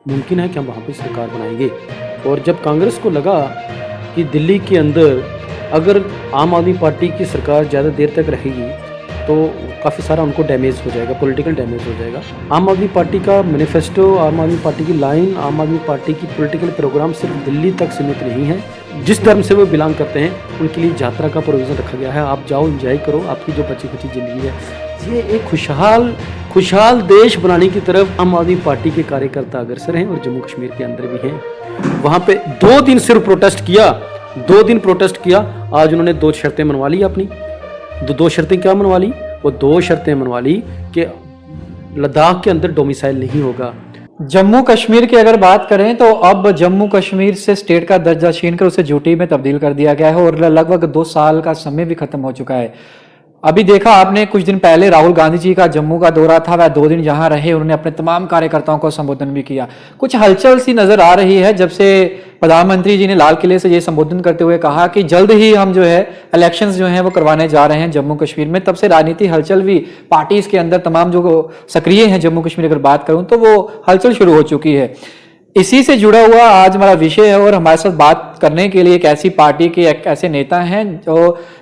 मुमकिन है कि हम वहाँ पे सरकार बनाएंगे। और जब कांग्रेस को लगा कि दिल्ली के अंदर अगर आम आदमी पार्टी की सरकार ज़्यादा देर तक रहेगी तो काफ़ी सारा उनको डैमेज हो जाएगा, पॉलिटिकल डैमेज हो जाएगा। आम आदमी पार्टी का मैनिफेस्टो, आम आदमी पार्टी की लाइन, आम आदमी पार्टी की पॉलिटिकल प्रोग्राम सिर्फ दिल्ली तक सीमित नहीं है। जिस धर्म से वो बिलोंग करते हैं उनके लिए यात्रा का प्रोविज़न रखा गया है। आप जाओ, एंजॉय करो, आपकी जो बची खुची ज़िंदगी है। ये एक खुशहाल देश बनाने की तरफ आम आदमी पार्टी के कार्यकर्ता अग्रसर हैं और जम्मू कश्मीर के अंदर भी हैं। वहाँ पे 2 दिन सिर्फ प्रोटेस्ट किया, 2 दिन प्रोटेस्ट किया। आज उन्होंने 2 शर्तें मनवा ली अपनी। 2 शर्तें क्या मनवा ली? वो 2 शर्तें मनवा ली कि लद्दाख के अंदर डोमिसाइल नहीं होगा। जम्मू कश्मीर की अगर बात करें तो अब जम्मू कश्मीर से स्टेट का दर्जा छीन कर उसे यूटी में तब्दील कर दिया गया है और लगभग 2 साल का समय भी खत्म हो चुका है। अभी देखा आपने कुछ दिन पहले राहुल गांधी जी का जम्मू का दौरा था, वह 2 दिन यहाँ रहे, उन्होंने अपने तमाम कार्यकर्ताओं को संबोधन भी किया। कुछ हलचल सी नजर आ रही है जब से प्रधानमंत्री जी ने लाल किले से ये संबोधन करते हुए कहा कि जल्द ही हम जो है इलेक्शंस जो हैं वो करवाने जा रहे हैं जम्मू कश्मीर में। तब से राजनीति हलचल भी पार्टीज के अंदर तमाम जो सक्रिय हैं जम्मू कश्मीर अगर बात करूं तो वो हलचल शुरू हो चुकी है। इसी से जुड़ा हुआ आज हमारा विषय है और हमारे साथ बात करने के लिए एक ऐसी पार्टी के एक ऐसे नेता हैं जो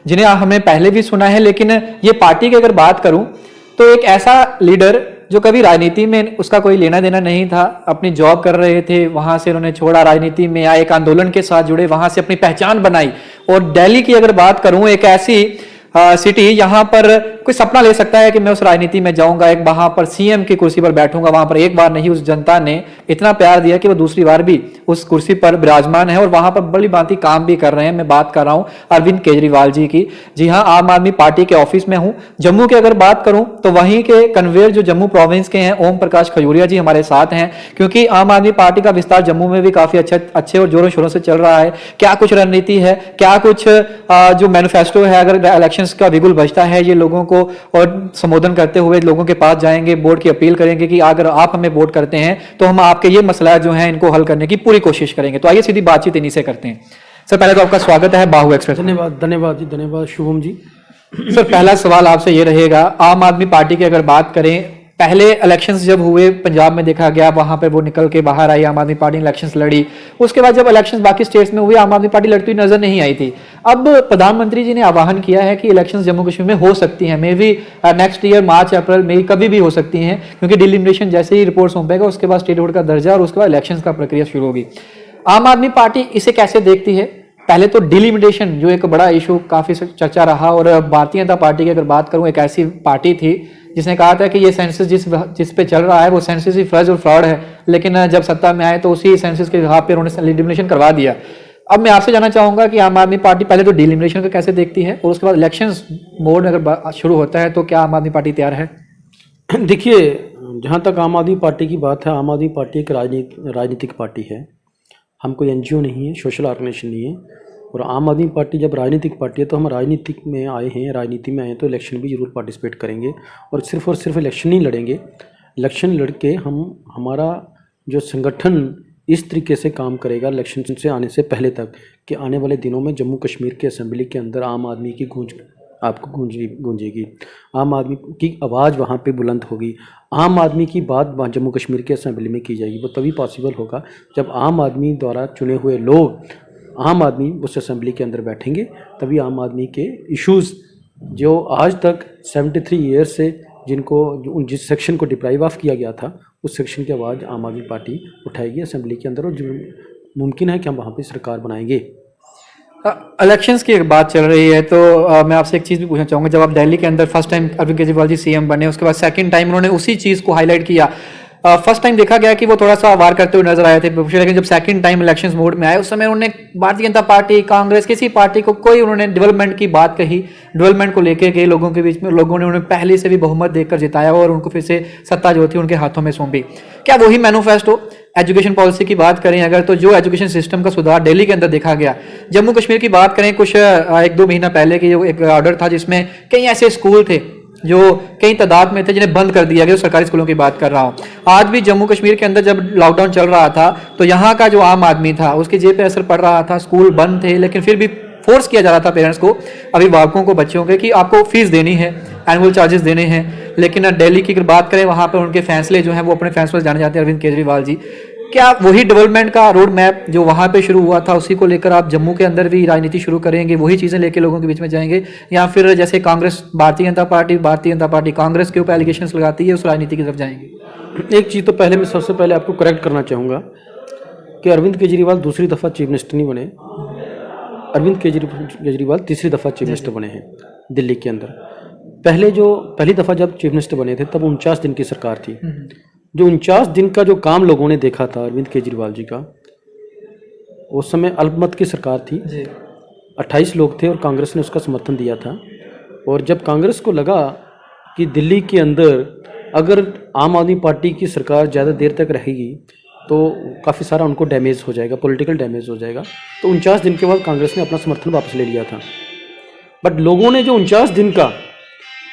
जिन्हें हमने पहले भी सुना है, लेकिन ये पार्टी की अगर बात करूं तो एक ऐसा लीडर जो कभी राजनीति में उसका कोई लेना देना नहीं था, अपनी जॉब कर रहे थे, वहां से उन्होंने छोड़ा, राजनीति में आए, एक आंदोलन के साथ जुड़े, वहां से अपनी पहचान बनाई। और दिल्ली की अगर बात करूं, एक ऐसी सिटी यहाँ पर कोई सपना ले सकता है कि मैं उस राजनीति में जाऊंगा, एक वहां पर सीएम की कुर्सी पर बैठूंगा। वहां पर एक बार नहीं, उस जनता ने इतना प्यार दिया कि वो दूसरी बार भी उस कुर्सी पर विराजमान है और वहां पर बड़ी भांति काम भी कर रहे हैं। मैं बात कर रहा हूं अरविंद केजरीवाल जी की। जी हाँ, आम आदमी पार्टी के ऑफिस में हूं। जम्मू की अगर बात करूं तो वहीं के कन्वेयर जो जम्मू प्रोविंस के हैं, ओम प्रकाश खजूरिया जी हमारे साथ हैं, क्योंकि आम आदमी पार्टी का विस्तार जम्मू में भी काफी अच्छे और जोरों शोरों से चल रहा है। क्या कुछ रणनीति है, क्या कुछ जो मैनिफेस्टो है, अगर इलेक्शन का बिगुल बजता है, ये लोगों को और संबोधन करते हुए लोगों के पास जाएंगे, वोट की अपील करेंगे कि अगर आप हमें वोट करते हैं तो हम आपके ये मसला जो है इनको हल करने की पूरी कोशिश करेंगे। तो आइए सीधी बातचीत इन्हीं से करते हैं। सर, पहले तो आपका स्वागत है बाहु एक्सप्रेस। धन्यवाद जी, धन्यवाद शुभम जी। सर, पहला सवाल आपसे ये रहेगा, आम आदमी पार्टी की अगर बात करें, पहले इलेक्शंस जब हुए पंजाब में देखा गया, वहां पे वो निकल के बाहर आई, आम आदमी पार्टी ने इलेक्शंस लड़ी। उसके बाद जब इलेक्शंस बाकी स्टेट्स में हुए, आम आदमी पार्टी लड़ती हुई नजर नहीं आई थी। अब प्रधानमंत्री जी ने आह्वान किया है कि इलेक्शंस जम्मू कश्मीर में हो सकती हैं, maybe next year March April में कभी भी हो सकती हैं, क्योंकि डिलिमिटेशन जैसे ही रिपोर्ट सौंपेगा उसके बाद स्टेट बोर्ड का दर्जा और उसके बाद इलेक्शंस का प्रक्रिया शुरू होगी। आम आदमी पार्टी इसे कैसे देखती है? पहले तो डिलिमिटेशन जो एक बड़ा इशू काफी चर्चा रहा, और भारतीय जनता पार्टी की अगर बात करूं, एक ऐसी पार्टी थी जिसने कहा था कि ये सेंसस जिस पे चल रहा है वो सेंसस ही फर्ज और फ्रॉड है, लेकिन जब सत्ता में आए तो उसी सेंसस के बिहाफ पे उन्होंने डिलिमिटेशन करवा दिया। अब मैं आपसे जानना चाहूंगा कि आम आदमी पार्टी पहले तो डिलिमिटेशन को कैसे देखती है और उसके बाद इलेक्शंस मोड अगर शुरू होता है तो क्या आम आदमी पार्टी तैयार है? देखिए, जहाँ तक आम आदमी पार्टी की बात है, आम आदमी पार्टी एक राजनीतिक पार्टी है। हम कोई एनजीओ नहीं है, सोशल ऑर्गेनाइजेशन नहीं है। और आम आदमी पार्टी जब राजनीतिक पार्टी है तो हम राजनीतिक में आए हैं, राजनीति में आए तो इलेक्शन भी जरूर पार्टिसिपेट करेंगे और सिर्फ इलेक्शन नहीं लड़ेंगे। इलेक्शन लड़के हमारा जो संगठन इस तरीके से काम करेगा इलेक्शन से आने से पहले तक कि आने वाले दिनों में जम्मू कश्मीर के असेंबली के अंदर आम आदमी की गूंज आपको गूंजेगी, आम आदमी की आवाज़ वहाँ पे बुलंद होगी, आम आदमी की बात जम्मू कश्मीर के असेंबली में की जाएगी। वो तभी पॉसिबल होगा जब आम आदमी द्वारा चुने हुए लोग, आम आदमी उस असेंबली के अंदर बैठेंगे, तभी आम आदमी के इश्यूज़ जो आज तक 73 ईयर्स से जिस सेक्शन को डिप्राइव ऑफ किया गया था, उस सेक्शन की आवाज़ आम आदमी पार्टी उठाएगी असेंबली के अंदर और मुमकिन है कि हम वहाँ पे सरकार बनाएंगे। इलेक्शंस की बात चल रही है तो मैं आपसे एक चीज़ भी पूछना चाहूँगा, जब आप दिल्ली के अंदर first time Arvind Kejriwal ji CM बने, उसके बाद सेकंड टाइम उन्होंने उसी चीज़ को हाईलाइट किया। फर्स्ट टाइम देखा गया कि वो थोड़ा सा वार करते हुए नजर आए थे, लेकिन जब सेकंड टाइम इलेक्शंस मोड में आए उस समय उन्होंने भारतीय जनता पार्टी, कांग्रेस, किसी पार्टी को कोई उन्होंने डेवलपमेंट की बात कही, डेवलपमेंट को लेकर के लोगों के बीच में, लोगों ने उन्हें पहले से भी बहुमत देकर जिताया और उनको फिर से सत्ता जो थी उनके हाथों में सौंपी। क्या वही मैनिफेस्टो? एजुकेशन पॉलिसी की बात करें अगर, तो जो एजुकेशन सिस्टम का सुधार दिल्ली के अंदर देखा गया। जम्मू कश्मीर की बात करें, कुछ 1-2 महीना पहले की जो एक ऑर्डर था जिसमें कई ऐसे स्कूल थे जो कई तादाद में थे जिन्हें बंद कर दिया गया, सरकारी स्कूलों की बात कर रहा हूँ। आज भी जम्मू कश्मीर के अंदर जब लॉकडाउन चल रहा था तो यहाँ का जो आम आदमी था उसकी जेब पे असर पड़ रहा था, स्कूल बंद थे, लेकिन फिर भी फोर्स किया जा रहा था पेरेंट्स को, अभिभावकों को, बच्चों के, कि आपको फीस देनी है, एनुअल चार्जेस देने हैं। लेकिन दिल्ली की अगर बात करें, वहाँ पर उनके फैसले जो हैं वो अपने फैसले जाने जाते हैं अरविंद केजरीवाल जी। क्या वही डेवलपमेंट का रोड मैप जो वहाँ पे शुरू हुआ था उसी को लेकर आप जम्मू के अंदर भी राजनीति शुरू करेंगे, वही चीज़ें लेके लोगों के बीच में जाएंगे, या फिर जैसे कांग्रेस भारतीय जनता पार्टी कांग्रेस के ऊपर एलिगेशंस लगाती है उस राजनीति की तरफ जाएंगे? एक चीज़ तो पहले मैं सबसे पहले आपको करेक्ट करना चाहूँगा कि अरविंद केजरीवाल दूसरी दफ़ा चीफ मिनिस्टर नहीं बने, अरविंद केजरीवाल तीसरी दफ़ा चीफ मिनिस्टर बने हैं दिल्ली के अंदर। पहली दफ़ा जब चीफ मिनिस्टर बने थे तब 49 दिन की सरकार थी। जो 49 दिन का जो काम लोगों ने देखा था अरविंद केजरीवाल जी का, उस समय अल्पमत की सरकार थी, 28 लोग थे और कांग्रेस ने उसका समर्थन दिया था। और जब कांग्रेस को लगा कि दिल्ली के अंदर अगर आम आदमी पार्टी की सरकार ज़्यादा देर तक रहेगी तो काफ़ी सारा उनको डैमेज हो जाएगा, पॉलिटिकल डैमेज हो जाएगा, तो 49 दिन के बाद कांग्रेस ने अपना समर्थन वापस ले लिया था। बट लोगों ने जो 49 दिन का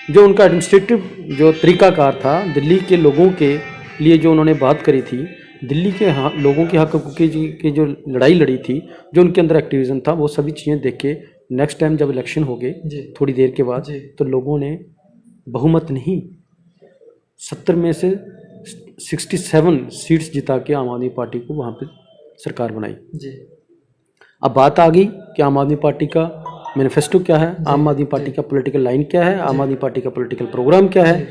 जो उनका एडमिनिस्ट्रेटिव जो तरीकाकार था, दिल्ली के लोगों के लिए जो उन्होंने बात करी थी, दिल्ली के लोगों के हक की जो लड़ाई लड़ी थी, जो उनके अंदर एक्टिविज़म था, वो सभी चीज़ें देख के नेक्स्ट टाइम जब इलेक्शन हो गए थोड़ी देर के बाद, तो लोगों ने बहुमत नहीं 70 में से 67 सीट्स जिता के आम आदमी पार्टी को वहाँ पे सरकार बनाई। अब बात आ गई कि आम आदमी पार्टी का मैनिफेस्टो क्या है, आम आदमी पार्टी का पॉलिटिकल लाइन क्या है, आम आदमी पार्टी का पॉलिटिकल प्रोग्राम क्या है।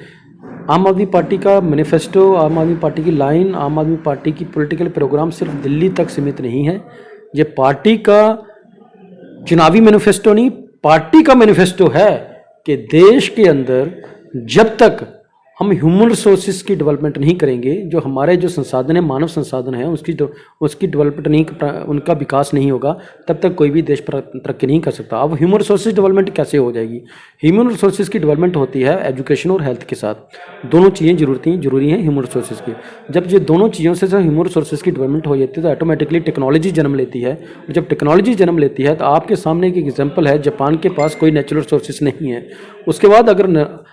आम आदमी पार्टी का मैनिफेस्टो, आम आदमी पार्टी की लाइन, आम आदमी पार्टी की पॉलिटिकल प्रोग्राम सिर्फ दिल्ली तक सीमित नहीं है। ये पार्टी का चुनावी मैनिफेस्टो नहीं, पार्टी का मैनिफेस्टो है कि देश के अंदर जब तक हम ह्यूमन रिसोर्सेज की डेवलपमेंट नहीं करेंगे, जो हमारे जो संसाधन है, मानव संसाधन है, उसकी डेवलपमेंट नहीं, उनका विकास नहीं होगा, तब तक कोई भी देश तरक्की नहीं कर सकता। अब ह्यूमन रिसोर्सेज डेवलपमेंट कैसे हो जाएगी? ह्यूमन रिसोर्सेज की डेवलपमेंट होती है एजुकेशन और हेल्थ के साथ, दोनों चीज़ें जरूरी हैं ह्यूमन रिसोर्सेज की। जब ये दोनों चीज़ों से ह्यूमन रिसोर्सेज की डेवलपमेंट हो जाती है तो ऑटोमेटिकली टेक्नोलॉजी जन्म लेती है। और जब टेक्नोलॉजी जन्म लेती है तो आपके सामने एक एग्जाम्पल है, जापान के पास कोई नेचुरल रिसोर्सेज नहीं है। उसके बाद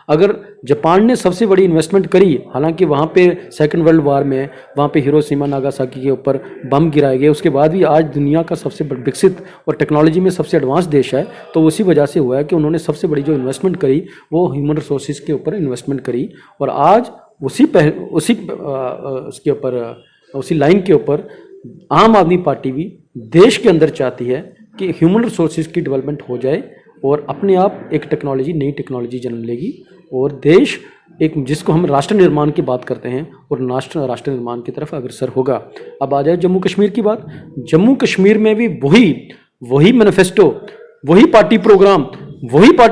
अगर जापान ने सबसे बड़ी इन्वेस्टमेंट करी, हालांकि वहाँ पे सेकंड वर्ल्ड वॉर में वहाँ पे हिरोशिमा नागासाकी के ऊपर बम गिराए गए, उसके बाद भी आज दुनिया का सबसे विकसित और टेक्नोलॉजी में सबसे एडवांस देश है, तो उसी वजह से हुआ है कि उन्होंने सबसे बड़ी जो इन्वेस्टमेंट करी वो ह्यूमन रिसोर्सेज के ऊपर इन्वेस्टमेंट करी। और आज उसी लाइन के ऊपर आम आदमी पार्टी भी देश के अंदर चाहती है कि ह्यूमन रिसोर्सेज की डेवलपमेंट हो जाए और अपने आप एक नई टेक्नोलॉजी जन्म लेगी और देश एक जिसको हम राष्ट्र निर्माण की बात करते हैं और राष्ट्र निर्माण की तरफ अग्रसर होगा। अब आ जाए जम्मू कश्मीर की बात। जम्मू कश्मीर में भी वही मैनिफेस्टो, वही पार्टी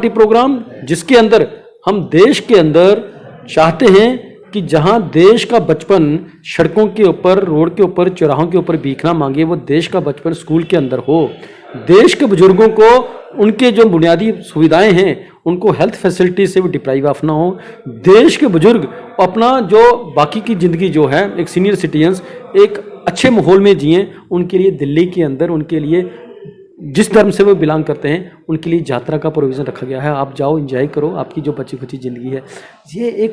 प्रोग्राम जिसके अंदर हम देश के अंदर चाहते हैं कि जहां देश का बचपन सड़कों के ऊपर, रोड के ऊपर, चौराहों के ऊपर भीखना मांगे, वो देश का बचपन स्कूल के अंदर हो। देश के बुजुर्गों को उनके जो बुनियादी सुविधाएं हैं उनको हेल्थ फैसिलिटी से भी डिप्राइव ऑफ ना हो। देश के बुजुर्ग अपना जो बाकी की ज़िंदगी जो है, एक सीनियर सिटीजन्स एक अच्छे माहौल में जिएं। उनके लिए दिल्ली के अंदर उनके लिए जिस धर्म से वो बिलोंग करते हैं उनके लिए यात्रा का प्रोविज़न रखा गया है। आप जाओ, एंजॉय करो, आपकी जो बची खुची ज़िंदगी है। ये एक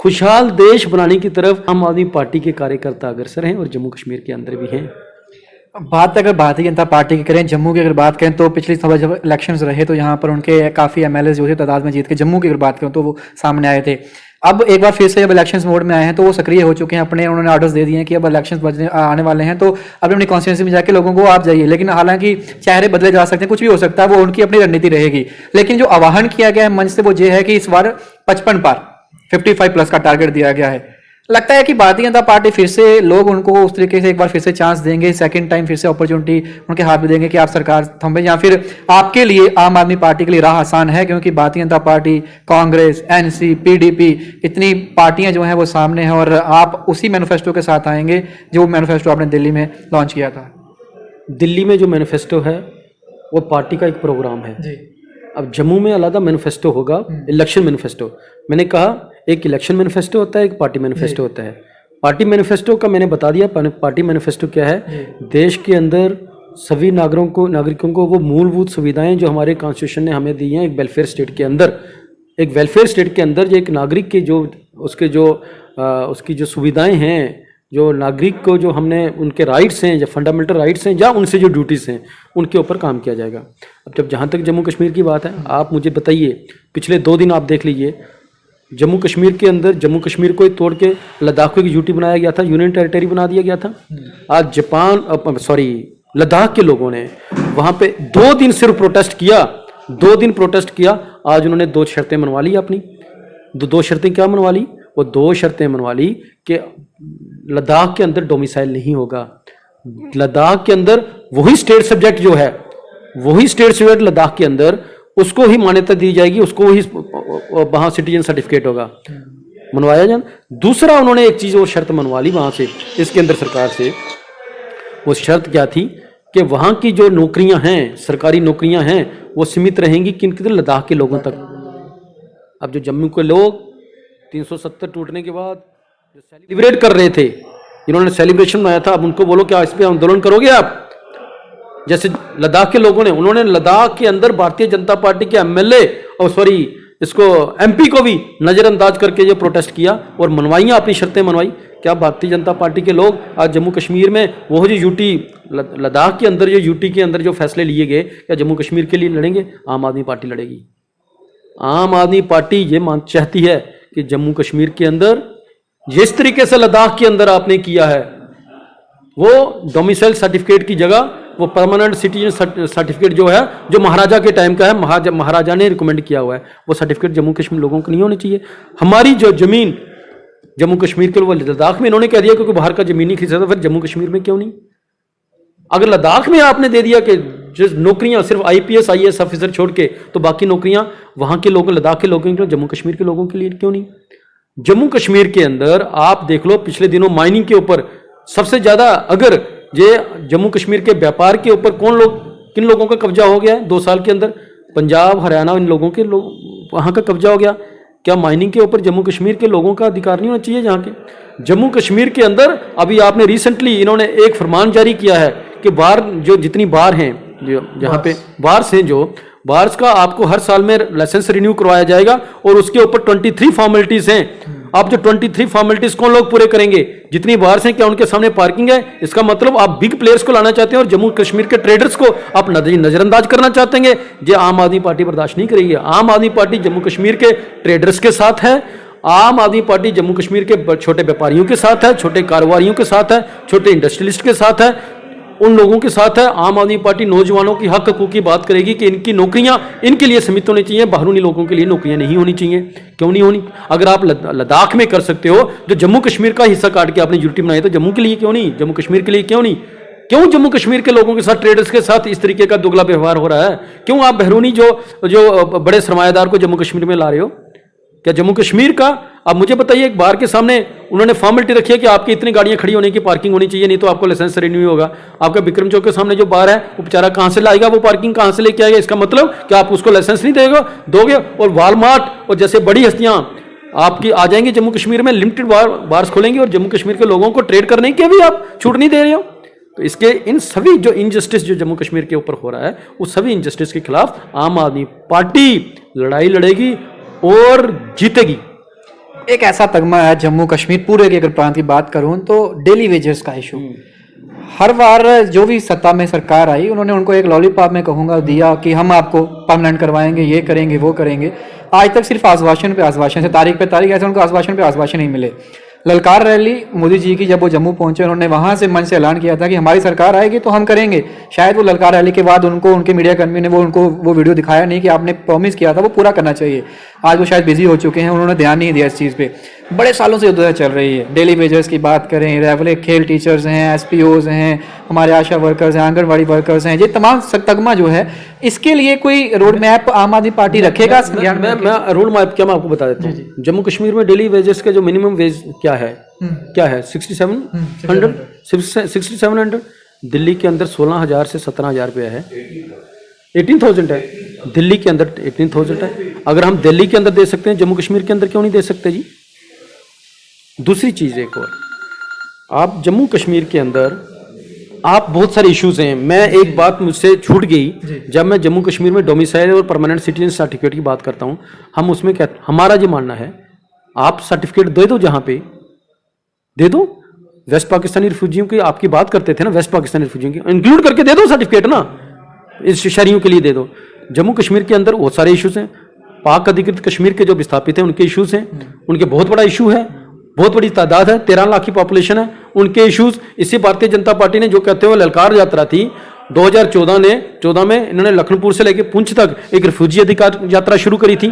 खुशहाल देश बनाने की तरफ आम आदमी पार्टी के कार्यकर्ता अग्रसर हैं और जम्मू कश्मीर के अंदर भी हैं। बात अगर भारतीय जनता पार्टी की करें, जम्मू की अगर बात करें तो पिछली दफा जब इलेक्शंस रहे तो यहाँ पर उनके काफ़ी एमएलए जो थे तादाद में जीत के, जम्मू की अगर बात करें तो वो सामने आए थे। अब एक बार फिर से जब इलेक्शंस मोड में आए हैं तो वो सक्रिय हो चुके हैं, उन्होंने ऑर्डर्स दे दिए हैं कि अब इलेक्शंस आने वाले हैं तो अब अपनी कॉन्स्टिट्यूंसी में जाके लोगों को आप जाइए। लेकिन हालांकि चेहरे बदले जा सकते हैं, कुछ भी हो सकता है, वो उनकी अपनी रणनीति रहेगी। लेकिन जो आह्वान किया गया है मंच से वो ये है कि इस बार 55 पार 55+ का टारगेट दिया गया है। लगता है कि भारतीय जनता पार्टी फिर से लोग उनको उस तरीके से एक बार फिर से चांस देंगे, सेकंड टाइम फिर से अपॉर्चुनिटी उनके हाथ में देंगे कि आप सरकार थंबे, या फिर आपके लिए आम आदमी पार्टी के लिए राह आसान है क्योंकि Bharatiya Janata party, Congress, NC, PDP, इतनी पार्टियां जो हैं वो सामने हैं और आप उसी मैनिफेस्टो के साथ आएंगे जो मैनिफेस्टो आपने दिल्ली में लॉन्च किया था। दिल्ली में जो मैनिफेस्टो है वो पार्टी का एक प्रोग्राम है जी। अब जम्मू में अलग मैनिफेस्टो होगा, इलेक्शन मैनिफेस्टो। मैंने कहा एक इलेक्शन मैनिफेस्टो होता है, एक पार्टी मैनिफेस्टो होता है। पार्टी मैनिफेस्टो का मैंने बता दिया। पार्टी मैनिफेस्टो क्या है? देश के अंदर सभी नागरिकों को वो मूलभूत सुविधाएं जो हमारे कॉन्स्टिट्यूशन ने हमें दी हैं, एक वेलफेयर स्टेट के अंदर एक नागरिक के जो उसकी जो सुविधाएं हैं, जो नागरिक को जो हमने उनके राइट्स हैं, जो फंडामेंटल राइट्स हैं, या उनसे जो ड्यूटीज़ हैं, उनके ऊपर काम किया जाएगा। अब जब जहाँ तक जम्मू कश्मीर की बात है, आप मुझे बताइए, पिछले 2 दिन आप देख लीजिए, जम्मू कश्मीर के अंदर जम्मू कश्मीर को ही तोड़ के लद्दाख को एक यूटी बनाया गया था, यूनियन टेरिटरी बना दिया गया था। आज लद्दाख के लोगों ने वहाँ पे 2 दिन सिर्फ प्रोटेस्ट किया, 2 दिन प्रोटेस्ट किया। आज उन्होंने 2 शर्तें मनवा ली अपनी। 2 शर्तें क्या मनवा ली? वो 2 शर्तें मनवा ली कि लद्दाख के अंदर डोमिसाइल नहीं होगा, लद्दाख के अंदर वही स्टेट सब्जेक्ट जो है, वही स्टेट सब्जेक्ट लद्दाख के अंदर उसको ही मान्यता दी जाएगी, उसको ही वहां सिटीजन सर्टिफिकेट होगा, मनवाया जाए। दूसरा उन्होंने एक चीज और शर्त मनवा ली वहां से, इसके अंदर सरकार से। वो शर्त क्या थी कि वहां की जो नौकरियां हैं, सरकारी नौकरियां हैं, वो सीमित रहेंगी किन किन लद्दाख के लोगों तक। अब जो जम्मू के लोग 370 टूटने के बाद जो सेलिब्रेट कर रहे थे, इन्होंने सेलिब्रेशन बनाया था, अब उनको बोलो क्या इस पे आंदोलन करोगे आप? जैसे लद्दाख के लोगों ने, उन्होंने लद्दाख के अंदर भारतीय जनता पार्टी के एमएलए और इसको एमपी को भी नजरअंदाज करके ये प्रोटेस्ट किया और मनवाइयां, अपनी शर्तें मनवाई। क्या भारतीय जनता पार्टी के लोग आज जम्मू कश्मीर में वो जो यूटी लद्दाख के अंदर, जो यूटी के अंदर जो फैसले लिए गए, क्या जम्मू कश्मीर के लिए लड़ेंगे? आम आदमी पार्टी लड़ेगी। आम आदमी पार्टी ये चाहती है कि जम्मू कश्मीर के अंदर जिस तरीके से लद्दाख के अंदर आपने किया है, वो डोमिसाइल सर्टिफिकेट की जगह वो परमानेंट सिटीजन सर्टिफिकेट जो है, जो महाराजा के टाइम का है, महाराजा ने रिकमेंड किया हुआ है, वो सर्टिफिकेट जम्मू कश्मीर लोगों को नहीं होनी चाहिए। हमारी जो जमीन जम्मू कश्मीर के, वो लद्दाख में इन्होंने कह दिया क्योंकि बाहर का जमीन नहीं खरीद सकता, फिर जम्मू कश्मीर में क्यों नहीं? अगर लद्दाख में आपने दे दिया कि जिस नौकरियां सिर्फ IPS IAS ऑफिसर छोड़ के, तो बाकी नौकरियां वहां के लोगों, लद्दाख के लोगों के लिए, जम्मू कश्मीर के लोगों के लिए क्यों नहीं? जम्मू कश्मीर के अंदर आप देख लो, पिछले दिनों माइनिंग के ऊपर सबसे ज्यादा, अगर ये जम्मू कश्मीर के व्यापार के ऊपर किन लोगों का कब्जा हो गया है 2 साल के अंदर? पंजाब, हरियाणा, इन लोगों के वहां का कब्जा हो गया। क्या माइनिंग के ऊपर जम्मू कश्मीर के लोगों का अधिकार नहीं होना चाहिए? जहाँ के जम्मू कश्मीर के अंदर अभी आपने रिसेंटली इन्होंने एक फरमान जारी किया है कि बार, जो जितनी बार हैं, जो जहाँ पे बार्स हैं, जो बार्स का आपको हर साल में लाइसेंस रिन्यू करवाया जाएगा और उसके ऊपर 23 फॉर्मेलिटीज हैं। आप जो 23 फॉर्मेलिटीज कौन लोग पूरे करेंगे? जितनी बार्स हैं, क्या उनके सामने पार्किंग है? इसका मतलब आप बिग प्लेयर्स को लाना चाहते हैं और जम्मू कश्मीर के ट्रेडर्स को आप नजरअंदाज करना चाहते हैं। ये आम आदमी पार्टी बर्दाश्त नहीं करेगी। आम आदमी पार्टी जम्मू कश्मीर के ट्रेडर्स के साथ है, आम आदमी पार्टी जम्मू कश्मीर के छोटे व्यापारियों के साथ है, छोटे कारोबारियों के साथ है, छोटे इंडस्ट्रियलिस्ट के साथ है, उन लोगों के साथ है। आम आदमी पार्टी नौजवानों की हक हकूक की बात करेगी कि इनकी नौकरियां इनके लिए सीमित होनी चाहिए, बाहरी लोगों के लिए नौकरियां नहीं होनी चाहिए। क्यों नहीं होनी? अगर आप लद्दाख में कर सकते हो, जो जम्मू कश्मीर का हिस्सा काट के आपने यूनिटी बनाई, तो जम्मू के लिए क्यों नहीं? जम्मू कश्मीर के लिए क्यों नहीं? क्यों जम्मू कश्मीर के लोगों के साथ, ट्रेडर्स के साथ इस तरीके का दुगला व्यवहार हो रहा है? क्यों आप बहरूनी जो बड़े सरमायादार को जम्मू कश्मीर में ला रहे हो? क्या जम्मू कश्मीर का, अब मुझे बताइए, एक बार के सामने उन्होंने फॉर्मेलिटी रखी है कि आपकी इतनी गाड़ियां खड़ी होने की पार्किंग होनी चाहिए, नहीं तो आपको लाइसेंस रिन्यू होगा। आपका विक्रम चौक के सामने जो बार है, वो बेचारा कहां से लाएगा? वो पार्किंग कहां से लेके आएगा? इसका मतलब कि आप उसको लाइसेंस नहीं दोगे और वॉलमार्ट और जैसे बड़ी हस्तियां आपकी आ जाएंगी जम्मू कश्मीर में, लिमिटेड बार्स खोलेंगे और जम्मू कश्मीर के लोगों को ट्रेड करने की भी आप छूट नहीं दे रहे हो। तो इसके इन सभी जो इनजस्टिस जो जम्मू कश्मीर के ऊपर हो रहा है, उस सभी इनजस्टिस के खिलाफ आम आदमी पार्टी लड़ाई लड़ेगी और जीतेगी। एक ऐसा तगमा है जम्मू कश्मीर पूरे के, अगर प्रांत की बात करूं तो डेली वेजेस का इशू। हर बार जो भी सत्ता में सरकार आई, उन्होंने उनको एक लॉलीपॉप में कहूंगा दिया कि हम आपको परमानेंट करवाएंगे, ये करेंगे, वो करेंगे। आज तक सिर्फ आश्वासन पे आश्वासन से, तारीख पे तारीख, ऐसे उनको आश्वासन पे आश्वासन नहीं मिले। ललकार रैली मोदी जी की जब वो जम्मू पहुंचे, उन्होंने वहां से मन से ऐलान किया था कि हमारी सरकार आएगी तो हम करेंगे। शायद वो ललकार रैली के बाद उनको, उनके मीडिया कर्मी ने वो वीडियो दिखाया नहीं कि आपने प्रॉमिस किया था वो पूरा करना चाहिए। आज वो शायद बिजी हो चुके हैं, उन्होंने ध्यान नहीं दिया इस चीज़ पे। बड़े सालों से युद्ध चल रही है। डेली वेजर्स की बात करें, रेवले खेल टीचर्स हैं, SPOs हैं, हमारे आशा वर्कर्स हैं, आंगनबाड़ी वर्कर्स हैं, ये तमाम तगमा जो है, इसके लिए कोई रोड मैप आम आदमी पार्टी रखेगा? मैं रोड मैप क्या मैं आपको बता देता हूँ। जम्मू कश्मीर में डेली वेजेस का जो मिनिमम वेज क्या है 6700। दिल्ली के अंदर 16,000 से 17,000 रुपया है, 18,000 है। दिल्ली के अंदर 18,000 है। अगर हम दिल्ली के अंदर दे सकते हैं, जम्मू कश्मीर के अंदर क्यों नहीं दे सकते जी? दूसरी चीज एक और, आप जम्मू कश्मीर के अंदर आप बहुत सारे इश्यूज हैं। मैं एक बात मुझसे छूट गई, जब मैं जम्मू कश्मीर में डोमिसाइल और परमानेंट सिटीजन सर्टिफिकेट की बात करता हूं, हम उसमें क्या, हमारा जो मानना है, आप सर्टिफिकेट दे दो, जहां पे दे दो। वेस्ट पाकिस्तानी रिफ्यूजियों की आपकी बात करते थे ना, वेस्ट पाकिस्तानी रिफ्यूजियों की इंक्लूड करके दे दो सर्टिफिकेट ना, इस शहरियों के लिए दे दो। जम्मू कश्मीर के अंदर बहुत सारे इश्यूज हैं। पाक अधिकृत कश्मीर के जो विस्थापित हैं उनके इश्यूज हैं, उनके बहुत बड़ा इशू है, बहुत बड़ी तादाद है, 13 लाख की पॉपुलेशन है, उनके इश्यूज। इसी भारतीय जनता पार्टी ने जो कहते हुए ललकार यात्रा थी 2014 में इन्होंने लखनपुर से लेकर पुंछ तक एक रिफ्यूजी अधिकार यात्रा शुरू करी थी,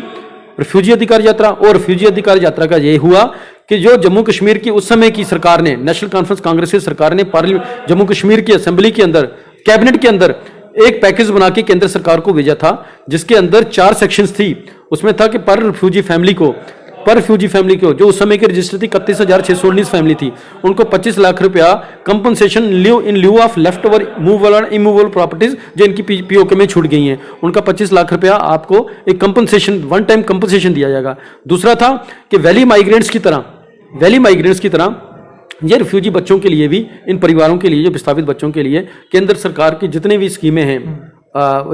रिफ्यूजी अधिकार यात्रा। और रिफ्यूजी अधिकार यात्रा का ये हुआ कि जो जम्मू कश्मीर की उस समय की सरकार ने, नेशनल कॉन्फ्रेंस कांग्रेस की सरकार ने पार्लियामेंट जम्मू कश्मीर की असेंबली के अंदर, कैबिनेट के अंदर एक पैकेज बना के केंद्र सरकार को भेजा था, जिसके अंदर 4 सेक्शंस थी। उसमें था कि पर रिफ्यूजी फैमिली को जो उस समय की रजिस्टर थी 31,619 फैमिली थी, उनको 25 लाख रुपया compensation in लिeu of left over movable और इमूवेबल प्रॉपर्टीज जो इनकी पीओके में छूट गई हैं, उनका 25 लाख रुपया आपको एक कंपनसेशन, वन टाइम कंपनसेशन दिया जाएगा। दूसरा था कि वैली माइग्रेंट्स की तरह ये रिफ्यूजी बच्चों के लिए भी, इन परिवारों के लिए, जो विस्थापित बच्चों के लिए केंद्र सरकार की जितने भी स्कीमें हैं,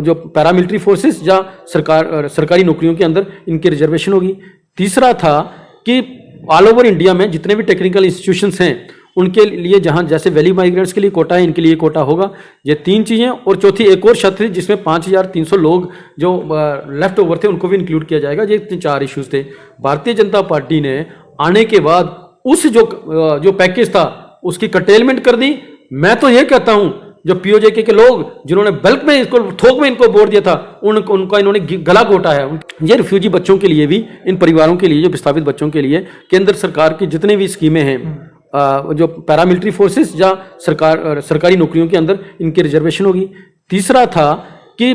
जो पैरामिलिट्री फोर्सेस या सरकारी नौकरियों के अंदर इनकी रिजर्वेशन होगी। तीसरा था कि ऑल ओवर इंडिया में जितने भी टेक्निकल इंस्टीट्यूशंस हैं उनके लिए, जहां जैसे वैली माइग्रेंट्स के लिए कोटा है, इनके लिए कोटा होगा। ये 3 चीजें। और चौथी एक और शर्त थी जिसमें 5,300 लोग जो लेफ्ट ओवर थे उनको भी इंक्लूड किया जाएगा। ये 4 इश्यूज थे। भारतीय जनता पार्टी ने आने के बाद उस जो पैकेज था उसकी कटेलमेंट कर दी। मैं तो ये कहता हूं जो पीओजेके के लोग जिन्होंने बल्क में इसको, थोक में इनको वोट दिया था, उनका इन्होंने गला घोटा है। ये रिफ्यूजी बच्चों के लिए भी, इन परिवारों के लिए, जो विस्थापित बच्चों के लिए केंद्र सरकार की जितने भी स्कीमें हैं, जो पैरामिलिट्री फोर्सेस या सरकारी नौकरियों के अंदर इनकी रिजर्वेशन होगी। तीसरा था कि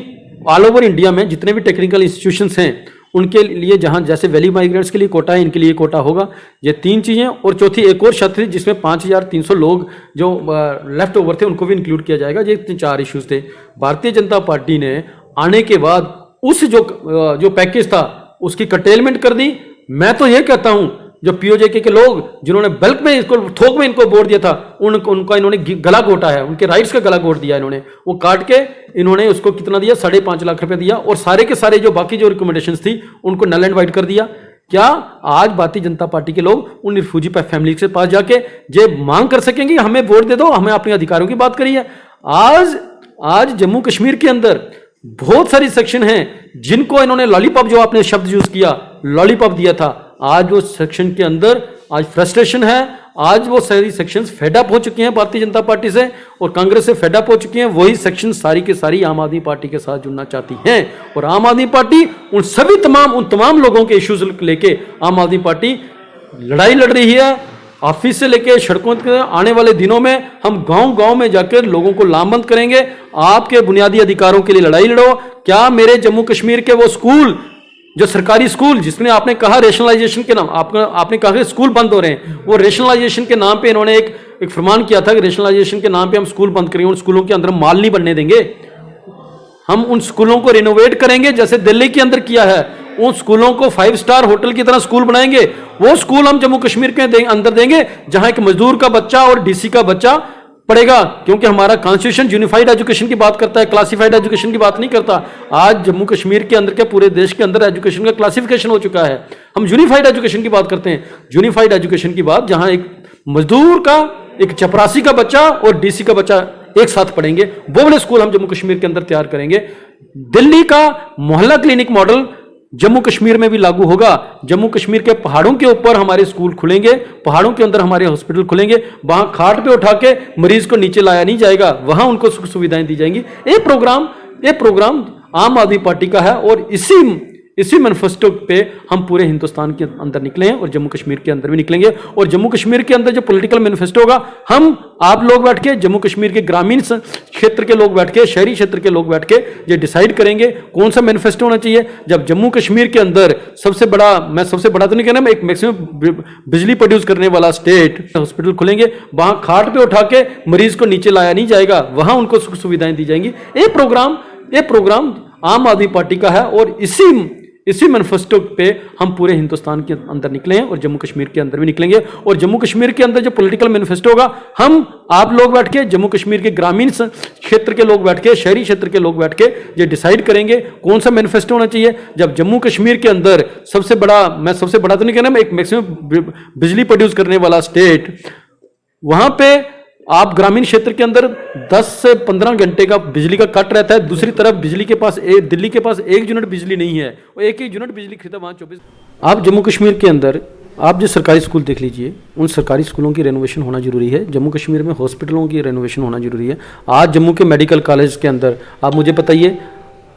ऑल ओवर इंडिया में जितने भी टेक्निकल इंस्टीट्यूशंस हैं उनके लिए, जहां जैसे वैली माइग्रेंट्स के लिए कोटा है, इनके लिए कोटा होगा। ये 3 चीजें। और चौथी एक और शर्त थी जिसमें 5,300 लोग जो लेफ्ट ओवर थे उनको भी इंक्लूड किया जाएगा। ये 4 इश्यूज थे। भारतीय जनता पार्टी ने आने के बाद उस जो पैकेज था उसकी कटेलमेंट कर दी। मैं तो ये कहता हूं जो पीओजेके के लोग जिन्होंने बल्क में इसको, थोक में इनको वोट दिया था, उनका इन्होंने गला घोटा है, उनके राइट्स का गला घोट दिया इन्होंने। वो काट के इन्होंने उसको कितना दिया, 5.5 लाख रुपए दिया। और सारे के सारे जो बाकी जो रिकमेंडेशंस थी उनको नल एंड वाइड कर दिया। क्या आज भारतीय जनता पार्टी के लोग उन रिफ्यूजी फैमिली के पास जाके ये मांग कर सकेंगे हमें वोट दे दो, हमें अपने अधिकारों की बात करी है? आज जम्मू कश्मीर के अंदर बहुत सारी सेक्शन हैं जिनको इन्होंने लॉलीपॉप, जो आपने शब्द यूज किया, लॉलीपॉप दिया था। आज वो सेक्शन के अंदर आज फ्रस्ट्रेशन है। आज वो सारी सेक्शंस फेडअप हो चुकी हैं भारतीय जनता पार्टी से और कांग्रेस से फेडअप हो चुकी हैं। वही सेक्शन सारी के सारी आम आदमी पार्टी के साथ जुड़ना चाहती हैं और आम आदमी पार्टी उन तमाम लोगों के इश्यूज लेके आम आदमी पार्टी लड़ाई लड़ रही है। ऑफिस से लेके सड़कों तक आने वाले दिनों में हम गांव में जाकर लोगों को लामबंद करेंगे। आपके बुनियादी अधिकारों के लिए लड़ाई लड़ो। क्या मेरे जम्मू कश्मीर के वो स्कूल, जो सरकारी स्कूल जिसमें आपने कहा रेशनलाइजेशन के नाम, आपने कहा कि स्कूल बंद हो रहे हैं, वो रेशनलाइजेशन के नाम पे इन्होंने एक फरमान किया था कि रेशनलाइजेशन के नाम पे हम स्कूल बंद करेंगे, उन स्कूलों के अंदर माल नहीं बनने देंगे, हम उन स्कूलों को रिनोवेट करेंगे जैसे दिल्ली के अंदर किया है। उन स्कूलों को 5 स्टार होटल की तरह स्कूल बनाएंगे। वो स्कूल हम जम्मू कश्मीर के अंदर देंगे जहां एक मजदूर का बच्चा और डीसी का बच्चा पढ़ेगा, क्योंकि हमारा कॉन्स्टिट्यूशन यूनिफाइड एजुकेशन की बात करता है, क्लासिफाइड एजुकेशन की बात नहीं करता। आज जम्मू कश्मीर के अंदर क्या पूरे देश के अंदर एजुकेशन का क्लासिफिकेशन हो चुका है। हम यूनिफाइड एजुकेशन की बात करते हैं। यूनिफाइड एजुकेशन की बात जहां एक मजदूर का, एक चपरासी का बच्चा और डीसी का बच्चा एक साथ पढ़ेंगे, वो वाले स्कूल हम जम्मू कश्मीर के अंदर तैयार करेंगे। दिल्ली का मोहल्ला क्लिनिक मॉडल जम्मू कश्मीर में भी लागू होगा। जम्मू कश्मीर के पहाड़ों के ऊपर हमारे स्कूल खुलेंगे, पहाड़ों के अंदर हमारे हॉस्पिटल खुलेंगे। वहां खाट पे उठा के मरीज को नीचे लाया नहीं जाएगा, वहां उनको सुख सुविधाएं दी जाएंगी। ये प्रोग्राम आम आदमी पार्टी का है और इसी मैनिफेस्टो पे हम पूरे हिंदुस्तान के अंदर निकले हैं और जम्मू कश्मीर के अंदर भी निकलेंगे। और जम्मू कश्मीर के अंदर जो पॉलिटिकल मैनिफेस्टो होगा, आप लोग बैठ के, जम्मू कश्मीर के ग्रामीण क्षेत्र के लोग बैठ के, शहरी क्षेत्र के लोग बैठ के ये डिसाइड करेंगे कौन सा मैनिफेस्टो होना चाहिए। जब जम्मू कश्मीर के अंदर सबसे बड़ा तो नहीं कहना, एक मैक्सिमम बिजली प्रोड्यूस करने वाला स्टेट हॉस्पिटल खुलेंगे, वहां खाट पे उठा के मरीज को नीचे लाया नहीं जाएगा, वहां उनको सुख सुविधाएं दी जाएंगी। ये प्रोग्राम आम आदमी पार्टी का है और इसी मैनिफेस्टो पे हम पूरे हिंदुस्तान के अंदर निकले हैं और जम्मू कश्मीर के अंदर भी निकलेंगे। और जम्मू कश्मीर के अंदर जो पॉलिटिकल मैनिफेस्टो होगा, आप लोग बैठ के, जम्मू कश्मीर के ग्रामीण क्षेत्र के लोग बैठ के, शहरी क्षेत्र के लोग बैठ के ये डिसाइड करेंगे कौन सा मैनिफेस्टो होना चाहिए। जब जम्मू कश्मीर के अंदर सबसे बड़ा तो नहीं कहना, एक मैक्सिमम बिजली प्रोड्यूस करने वाला स्टेट, वहां पे आप ग्रामीण क्षेत्र के अंदर 10 से 15 घंटे का बिजली का कट रहता है, दूसरी तरफ बिजली के पास दिल्ली के पास 1 यूनिट बिजली नहीं है, वो 1 यूनिट बिजली खरीदा वहाँ 24। आप जम्मू कश्मीर के अंदर आप जो सरकारी स्कूल देख लीजिए, उन सरकारी स्कूलों की रेनोवेशन होना जरूरी है। जम्मू कश्मीर में हॉस्पिटलों की रेनोवेशन होना जरूरी है। आज जम्मू के मेडिकल कॉलेज के अंदर आप मुझे बताइए,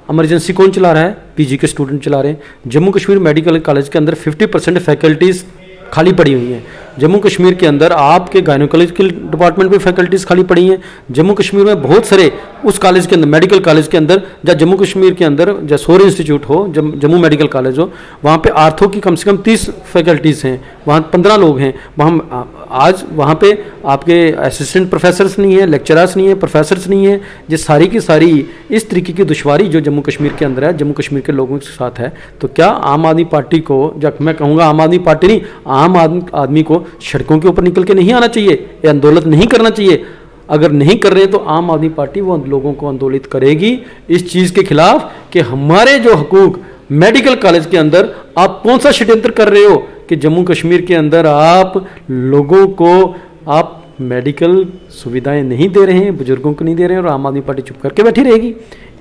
इमरजेंसी कौन चला रहा है? पीजी के स्टूडेंट चला रहे हैं। जम्मू कश्मीर मेडिकल कॉलेज के अंदर 50% फैकल्टीज़ खाली पड़ी हुई हैं। जम्मू कश्मीर के अंदर आपके गायनोकोलॉजिकल डिपार्टमेंट में फैकल्टीज़ खाली पड़ी हैं। जम्मू कश्मीर में बहुत सारे उस कॉलेज के अंदर, मेडिकल कॉलेज के अंदर, जहाँ जम्मू कश्मीर के अंदर जहाँ सोर इंस्टीट्यूट हो, जम्मू मेडिकल कॉलेज हो, वहाँ पे आर्थो की कम से कम 30 फैकल्टीज़ हैं, वहाँ 15 लोग हैं। वहाँ आज वहाँ पे आपके असिस्टेंट प्रोफेसर्स नहीं है, लेक्चरर्स नहीं है, प्रोफेसर्स नहीं है। ये सारी की सारी इस तरीके की दुश्वारी जो जम्मू कश्मीर के अंदर है, जम्मू कश्मीर के लोगों के साथ है। तो क्या आम आदमी पार्टी को, जब मैं कहूँगा आम आदमी पार्टी नहीं, आम आदमी को सड़कों के ऊपर निकल के नहीं आना चाहिए, ये आंदोलन नहीं करना चाहिए? अगर नहीं कर रहे तो आम आदमी पार्टी वो लोगों को आंदोलित करेगी इस चीज़ के खिलाफ कि हमारे जो हकूक मेडिकल कॉलेज के अंदर आप कौन सा षड्यंत्र कर रहे हो कि जम्मू कश्मीर के अंदर आप लोगों को आप मेडिकल सुविधाएं नहीं दे रहे हैं, बुजुर्गों को नहीं दे रहे हैं, और आम आदमी पार्टी चुप करके बैठी रहेगी।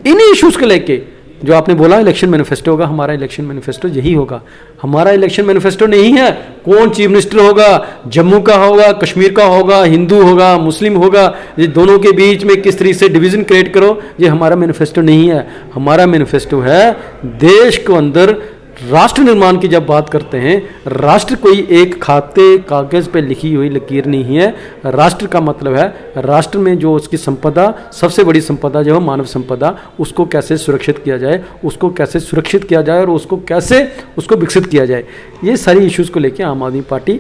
इन्हीं इश्यूज़ को लेके जो आपने बोला इलेक्शन मैनिफेस्टो होगा, हमारा इलेक्शन मैनिफेस्टो यही होगा। हमारा इलेक्शन मैनिफेस्टो नहीं है कौन चीफ मिनिस्टर होगा, जम्मू का होगा, कश्मीर का होगा, हिंदू होगा, मुस्लिम होगा, ये दोनों के बीच में किस तरीके से डिवीज़न क्रिएट करो, ये हमारा मैनिफेस्टो नहीं है। हमारा मैनिफेस्टो है देश को अंदर राष्ट्र निर्माण की जब बात करते हैं, राष्ट्र कोई एक खाते कागज़ पे लिखी हुई लकीर नहीं है। राष्ट्र का मतलब है राष्ट्र में जो उसकी संपदा, सबसे बड़ी संपदा जो है मानव संपदा, उसको कैसे सुरक्षित किया जाए, उसको कैसे सुरक्षित किया जाए और उसको कैसे उसको विकसित किया जाए। ये सारी इश्यूज़ को लेकर आम आदमी पार्टी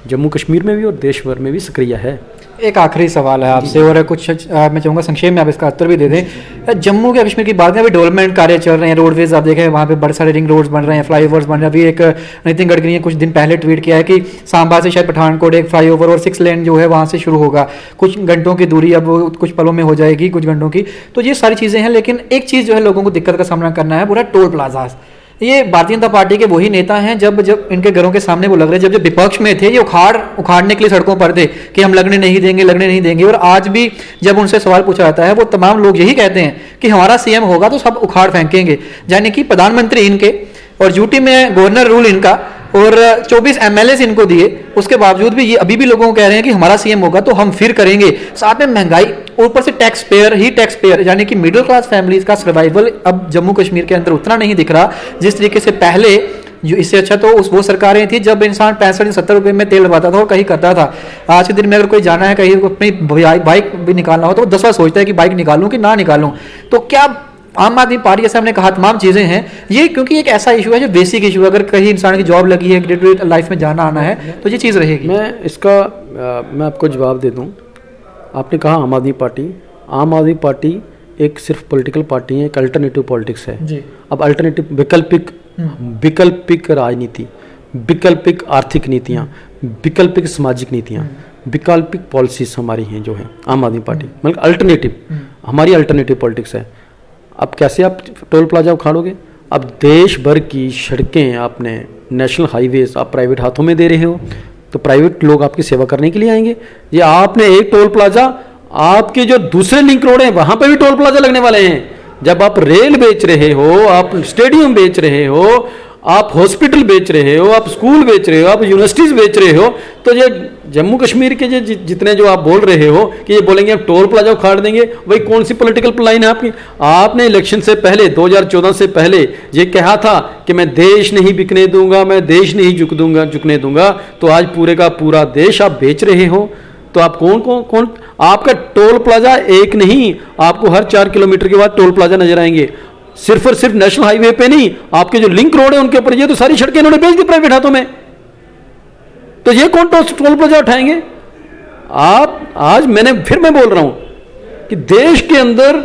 जम्मू कश्मीर में भी और देश भर में भी सक्रिय है। एक आखिरी सवाल है आपसे, और कुछ मैं चाहूँगा संक्षेप में आप इसका उत्तर भी दे दें। जम्मू के कश्मीर की बात में अभी डेवलपमेंट कार्य चल रहे हैं, रोडवेज आप देखें वहाँ पे बड़े सारे रिंग रोड्स बन रहे हैं, फ्लाईओवर्स बन रहे हैं। अभी एक नितिन गडकरी ने कुछ दिन पहले ट्वीट किया है कि सांबा से शायद पठानकोट एक फ्लाईओवर और 6 लेन जो है वहाँ से शुरू होगा, कुछ घंटों की दूरी अब कुछ पलों में हो जाएगी, कुछ घंटों की। तो ये सारी चीज़ें हैं, लेकिन एक चीज़ जो है लोगों को दिक्कत का सामना करना है, पूरा टोल प्लाजा। ये भारतीय जनता पार्टी के वही नेता हैं जब इनके घरों के सामने वो लग रहे, जब विपक्ष में थे ये उखाड़ने के लिए सड़कों पर थे कि हम लगने नहीं देंगे। और आज भी जब उनसे सवाल पूछा जाता है वो तमाम लोग यही कहते हैं कि हमारा सीएम होगा तो सब उखाड़ फेंकेंगे, यानी कि प्रधानमंत्री इनके और यूटी में गवर्नर रूल इनका और 24 एमएलए इनको दिए, उसके बावजूद भी ये अभी भी लोगों को कह रहे हैं कि हमारा सीएम होगा तो हम फिर करेंगे। साथ में महंगाई, ऊपर से टैक्स पेयर, यानी कि मिडिल क्लास फैमिलीज का सर्वाइवल अब जम्मू कश्मीर के अंदर उतना नहीं दिख रहा जिस तरीके से पहले। जो इससे अच्छा तो वो सरकारें थी जब इंसान 65-70 रुपए में तेल लगाता था और कहीं करता था। आज के दिन में अगर कोई जाना है कहीं अपनी बाइक भी निकालना हो तो 10 बार सोचता है कि बाइक निकालूं कि ना निकालूं। तो क्या आम आदमी पार्टी, जैसे हमने कहा तमाम चीज़ें हैं, ये क्योंकि एक ऐसा इशू है जो बेसिक इशू, अगर कहीं इंसान की जॉब लगी है, ग्रेजुएट लाइफ में जाना आना है तो ये चीज़ रहेगी। मैं आपको जवाब दे दूं। आपने कहा आम आदमी पार्टी एक सिर्फ पॉलिटिकल पार्टी है, एक अल्टरनेटिव पॉलिटिक्स है जी। अब अल्टरनेटिव वैकल्पिक राजनीति, वैकल्पिक आर्थिक नीतियाँ, वैकल्पिक सामाजिक नीतियाँ, वैकल्पिक पॉलिसीज हमारी हैं जो है आम आदमी पार्टी, मतलब अल्टरनेटिव, हमारी अल्टरनेटिव पॉलिटिक्स है। अब कैसे आप टोल प्लाजा उखाड़ोगे? अब देश भर की सड़कें आपने, नेशनल हाईवेज आप प्राइवेट हाथों में दे रहे हो, तो प्राइवेट लोग आपकी सेवा करने के लिए आएंगे। ये आपने एक टोल प्लाजा, आपके जो दूसरे लिंक रोड हैं वहाँ पे भी टोल प्लाजा लगने वाले हैं। जब आप रेल बेच रहे हो, आप स्टेडियम बेच रहे हो, आप हॉस्पिटल बेच रहे हो, आप स्कूल बेच रहे हो, आप यूनिवर्सिटीज़ बेच रहे हो, तो ये जम्मू कश्मीर के जितने जो आप बोल रहे हो कि ये बोलेंगे आप टोल प्लाजा उखाड़ देंगे, वही कौन सी पॉलिटिकल लाइन है आपकी? आपने इलेक्शन से पहले 2014 से पहले ये कहा था कि मैं देश नहीं बिकने दूंगा, मैं देश नहीं झुकने दूंगा, तो आज पूरे का पूरा देश आप बेच रहे हो। तो आप कौन आपका टोल प्लाजा एक नहीं, आपको हर 4 किलोमीटर के बाद टोल प्लाजा नजर आएंगे। सिर्फ और सिर्फ नेशनल हाईवे पे नहीं, आपके जो लिंक रोड है उनके ऊपर, ये तो सारी सड़कें इन्होंने बेच दी प्राइवेट हाथों में, तो ये कौन टोल प्लाजा उठाएंगे? आप आज मैं बोल रहा हूं कि देश के अंदर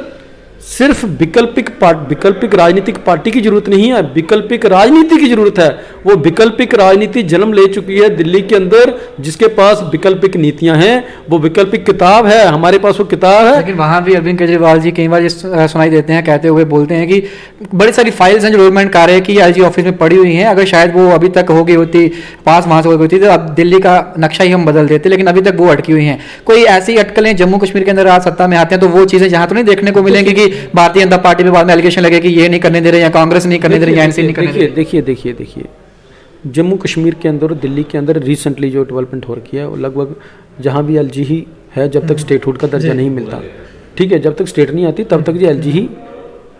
सिर्फ विकल्पिक राजनीतिक पार्टी की जरूरत नहीं है, विकल्पिक राजनीति की जरूरत है। वो विकल्पिक राजनीति जन्म ले चुकी है दिल्ली के अंदर, जिसके पास विकल्पिक नीतियां हैं, वो विकल्पिक किताब है, हमारे पास वो किताब है। लेकिन वहां भी अरविंद केजरीवाल जी कई बार ये सुनाई देते हैं, कहते हुए बोलते हैं कि बड़ी सारी फाइल्स हैं जो गवर्नमेंट कार्य की एलजी ऑफिस में पड़ी हुई हैं, अगर शायद वो अभी तक हो गई होती, पास वहां से हो गई होती, तो अब दिल्ली का नक्शा ही हम बदल देते, लेकिन अभी तक वो अटकी हुई हैं। कोई ऐसी अटकलें जम्मू कश्मीर के अंदर आज सत्ता में आते हैं तो वो चीजें जहां तो नहीं देखने को मिलेंगी कि भारतीय जनता पार्टी पे बाद में एलिगेशन लगे कि ये नहीं करने दे रहे, या कांग्रेस नहीं करने दे रही, एनसी नहीं करने दे रही। देखिए जम्मू कश्मीर के अंदर और दिल्ली के अंदर रिसेंटली जो डेवलपमेंट हो रखी है, वो लगभग जहाँ भी एलजी ही है, जब तक स्टेटहुड का दर्जा नहीं मिलता, ठीक है, जब तक स्टेट नहीं आती तब तक ये एलजी ही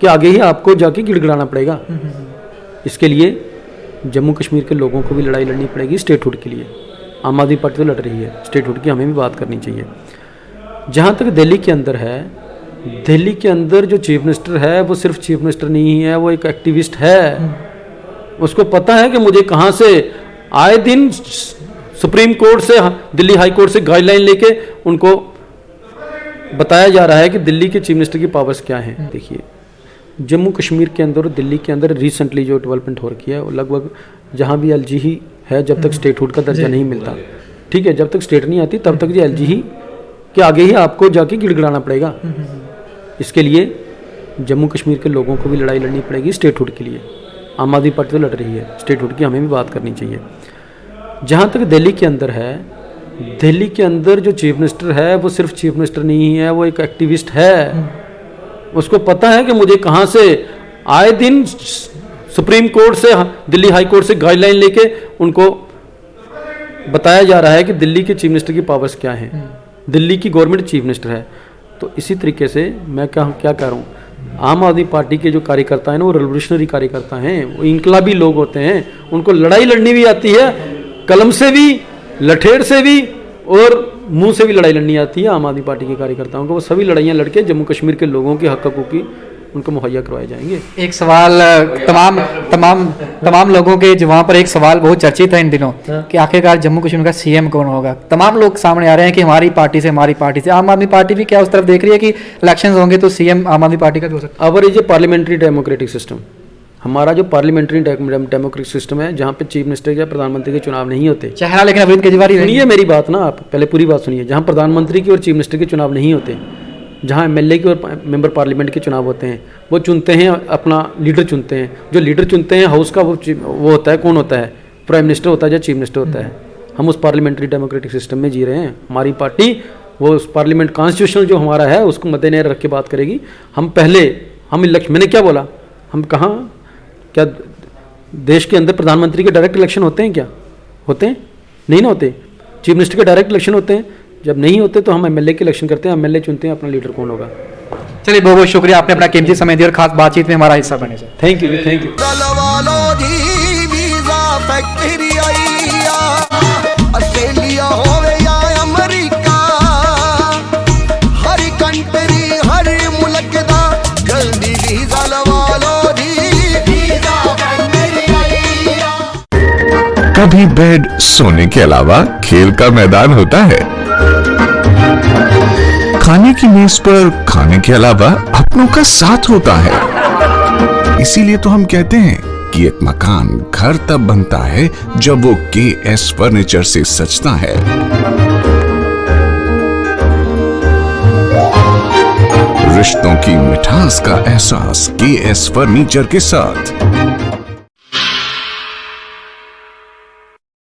के आगे ही आपको जाके गिड़गिड़ाना पड़ेगा। इसके लिए जम्मू कश्मीर के लोगों को भी लड़ाई लड़नी पड़ेगी स्टेटहुड के लिए। आम आदमी पार्टी तो लड़ रही है, स्टेटहुड की हमें भी बात करनी चाहिए। जहाँ तक दिल्ली के अंदर है, दिल्ली के अंदर जो चीफ मिनिस्टर है वो सिर्फ चीफ मिनिस्टर नहीं है, वो एक एक्टिविस्ट है। उसको पता है कि मुझे कहाँ से आए दिन सुप्रीम कोर्ट से, दिल्ली हाई कोर्ट से गाइडलाइन लेके उनको बताया जा रहा है कि दिल्ली के चीफ मिनिस्टर की पावर्स क्या हैं। देखिए जम्मू कश्मीर के अंदर और दिल्ली के अंदर रिसेंटली जो डेवलपमेंट हो रखी है, वो लगभग जहाँ भी एलजी ही है, जब तक स्टेटहुड का दर्जा नहीं मिलता, ठीक है, जब तक स्टेट नहीं आती तब तक ये एलजी ही के आगे ही आपको जाके गिड़गिड़ाना पड़ेगा। इसके लिए जम्मू कश्मीर के लोगों को भी लड़ाई लड़नी पड़ेगी स्टेटहुड के लिए। आम आदमी पार्टी तो लड़ रही है, स्टेटहुड की हमें भी बात करनी चाहिए। जहाँ तक दिल्ली के अंदर है, दिल्ली के अंदर जो चीफ मिनिस्टर है वो सिर्फ चीफ मिनिस्टर नहीं है, वो एक एक्टिविस्ट है। उसको पता है कि मुझे कहाँ से आए दिन सुप्रीम कोर्ट से, दिल्ली हाई कोर्ट से गाइडलाइन लेके उनको बताया जा रहा है कि दिल्ली के चीफ मिनिस्टर की पावर्स क्या हैं। दिल्ली की गवर्नमेंट चीफ मिनिस्टर है। तो इसी तरीके से मैं क्या कह रहा हूँ, आम आदमी पार्टी के जो कार्यकर्ता हैं ना, वो रेवोल्यूशनरी कार्यकर्ता हैं, वो इनकलाबी लोग होते हैं। उनको लड़ाई लड़नी भी आती है, कलम से भी, लठेर से भी और मुंह से भी लड़ाई लड़नी आती है। आम आदमी पार्टी के कार्यकर्ताओं को वो सभी लड़ाइयाँ लड़के जम्मू कश्मीर के लोगों के हक हकूक़ की उनको मुहैया करवाए जाएंगे। एक सवाल तमाम लोगों के जो वहाँ पर एक सवाल बहुत चर्चित है इन दिनों कि आखिरकार जम्मू कश्मीर का सीएम कौन होगा। तमाम लोग सामने आ रहे हैं कि हमारी पार्टी से। आम आदमी पार्टी भी क्या उस तरफ देख रही है कि इलेक्शंस होंगे तो सीएम आम आदमी पार्टी का भी हो सकता है। Our is a parliamentary democratic system, हमारा जो पार्लियामेंट्री डेमोक्रेटिक सिस्टम है, जहाँ पे चीफ मिनिस्टर या प्रधानमंत्री के चुनाव नहीं होते। चेहरा लेकिन अरविंद केजरीवाल, सुनिए मेरी बात ना, आप पहले पूरी बात सुनिए। जहाँ प्रधानमंत्री की और चीफ मिनिस्टर के चुनाव नहीं होते, जहाँ एमएलए की और मेंबर पार्लियामेंट के चुनाव होते हैं, वो चुनते हैं अपना लीडर चुनते हैं। जो लीडर चुनते हैं हाउस का वो होता है, कौन होता है, प्राइम मिनिस्टर होता है या चीफ मिनिस्टर होता है। हम उस पार्लियामेंट्री डेमोक्रेटिक सिस्टम में जी रहे हैं। हमारी पार्टी वो उस पार्लियामेंट कॉन्स्टिट्यूशनल जो हमारा है उसको मद्देनजर रख के बात करेगी। हम इलेक्शन, मैंने क्या बोला, हम कहाँ, क्या देश के अंदर प्रधानमंत्री के डायरेक्ट इलेक्शन होते हैं? क्या होते हैं? नहीं ना होते। चीफ मिनिस्टर के डायरेक्ट इलेक्शन होते हैं। जब नहीं होते तो हम एमएलए के इलेक्शन करते हैं, एमएलए चुनते हैं अपना लीडर कौन होगा। चलिए बहुत बहुत शुक्रिया, आपने अपना कीमती समय दिया और खास बातचीत में हमारा हिस्सा बने। Thank you, thank you. Australia होवे या अमेरिका, हर कंट्री हर मुल्क दा जल्दी वीजा लवा लो जी। कभी बेड सोने के अलावा खेल का मैदान होता है, खाने की मेज पर खाने के अलावा अपनों का साथ होता है। इसीलिए तो हम कहते हैं कि एक मकान घर तब बनता है जब वो KS फर्नीचर से सजता है। रिश्तों की मिठास का एहसास KS फर्नीचर के साथ।